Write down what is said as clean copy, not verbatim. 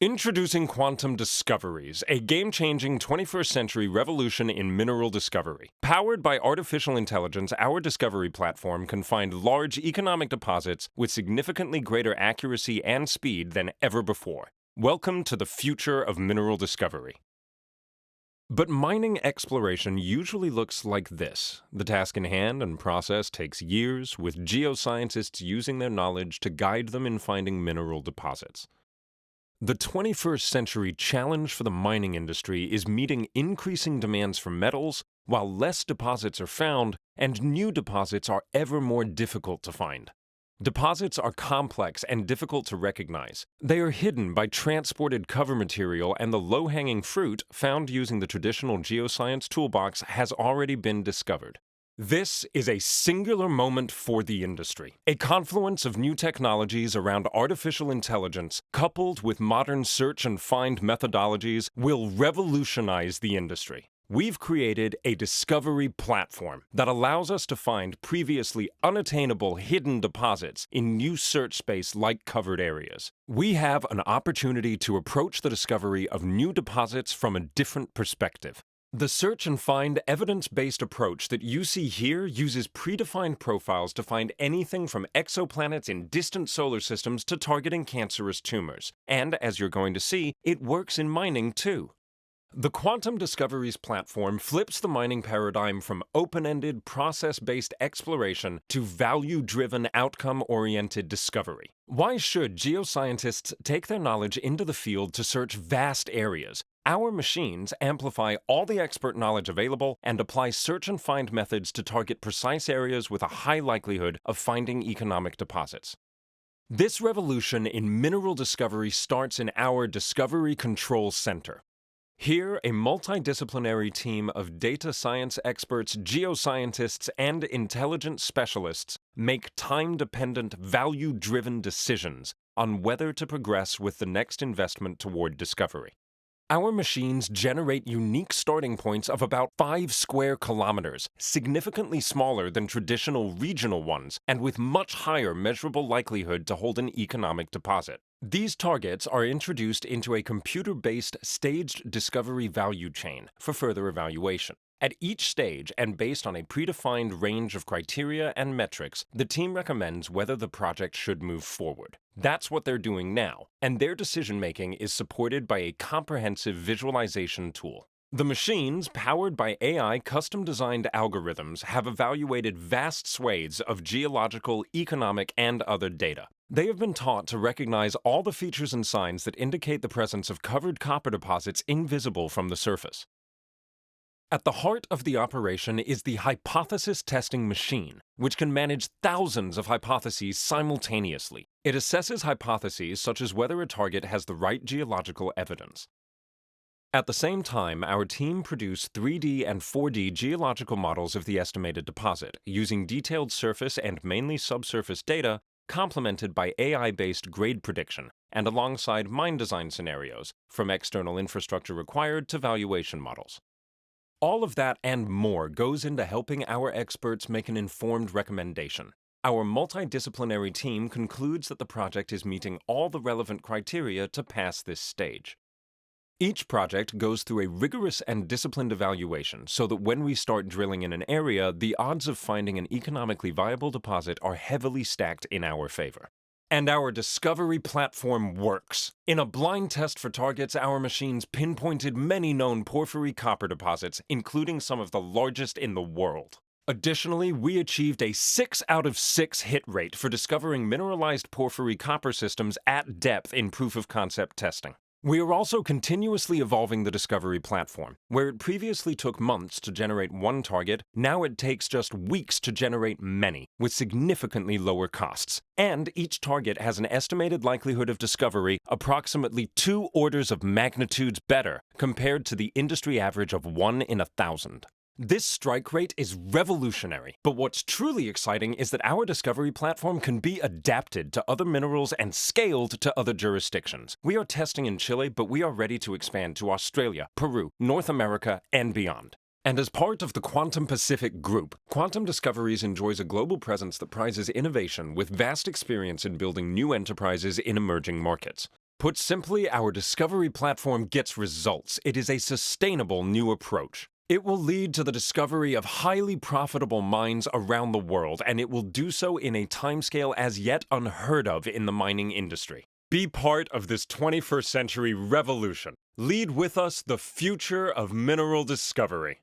Introducing Quantum Discoveries, a game-changing 21st century revolution in mineral discovery. Powered by artificial intelligence, our discovery platform can find large economic deposits with significantly greater accuracy and speed than ever before. Welcome to the future of mineral discovery. But mining exploration usually looks like this. The task in hand and process takes years, with geoscientists using their knowledge to guide them in finding mineral deposits. The 21st century challenge for the mining industry is meeting increasing demands for metals while less deposits are found and new deposits are ever more difficult to find. Deposits are complex and difficult to recognize. They are hidden by transported cover material, and the low-hanging fruit found using the traditional geoscience toolbox has already been discovered. This is a singular moment for the industry. A confluence of new technologies around artificial intelligence, coupled with modern search and find methodologies, will revolutionize the industry. We've created a discovery platform that allows us to find previously unattainable hidden deposits in new search space like covered areas. We have an opportunity to approach the discovery of new deposits from a different perspective. The search and find evidence-based approach that you see here uses predefined profiles to find anything from exoplanets in distant solar systems to targeting cancerous tumors. And as you're going to see, it works in mining too. The Quantum Discoveries platform flips the mining paradigm from open-ended, process-based exploration to value-driven, outcome-oriented discovery. Why should geoscientists take their knowledge into the field to search vast areas? Our machines amplify all the expert knowledge available and apply search and find methods to target precise areas with a high likelihood of finding economic deposits. This revolution in mineral discovery starts in our Discovery Control Center. Here, a multidisciplinary team of data science experts, geoscientists, and intelligence specialists make time-dependent, value-driven decisions on whether to progress with the next investment toward discovery. Our machines generate unique starting points of about 5 square kilometers, significantly smaller than traditional regional ones, and with much higher measurable likelihood to hold an economic deposit. These targets are introduced into a computer-based staged discovery value chain for further evaluation. At each stage, and based on a predefined range of criteria and metrics, the team recommends whether the project should move forward. That's what they're doing now, and their decision-making is supported by a comprehensive visualization tool. The machines, powered by AI custom-designed algorithms, have evaluated vast swathes of geological, economic, and other data. They have been taught to recognize all the features and signs that indicate the presence of covered copper deposits invisible from the surface. At the heart of the operation is the hypothesis testing machine, which can manage thousands of hypotheses simultaneously. It assesses hypotheses such as whether a target has the right geological evidence. At the same time, our team produced 3D and 4D geological models of the estimated deposit, using detailed surface and mainly subsurface data, complemented by AI-based grade prediction, and alongside mine design scenarios, from external infrastructure required to valuation models. All of that and more goes into helping our experts make an informed recommendation. Our multidisciplinary team concludes that the project is meeting all the relevant criteria to pass this stage. Each project goes through a rigorous and disciplined evaluation so that when we start drilling in an area, the odds of finding an economically viable deposit are heavily stacked in our favor. And our discovery platform works. In a blind test for targets, our machines pinpointed many known porphyry copper deposits, including some of the largest in the world. Additionally, we achieved a 6 out of 6 hit rate for discovering mineralized porphyry copper systems at depth in proof-of-concept testing. We are also continuously evolving the discovery platform. Where it previously took months to generate one target, now it takes just weeks to generate many, with significantly lower costs. And each target has an estimated likelihood of discovery approximately 2 orders of magnitudes better compared to the industry average of 1 in 1,000. This strike rate is revolutionary, but what's truly exciting is that our discovery platform can be adapted to other minerals and scaled to other jurisdictions. We are testing in Chile, but we are ready to expand to Australia, Peru, North America, and beyond. And as part of the Quantum Pacific Group, Quantum Discoveries enjoys a global presence that prizes innovation with vast experience in building new enterprises in emerging markets. Put simply, our discovery platform gets results. It is a sustainable new approach. It will lead to the discovery of highly profitable mines around the world, and it will do so in a timescale as yet unheard of in the mining industry. Be part of this 21st century revolution. Lead with us the future of mineral discovery.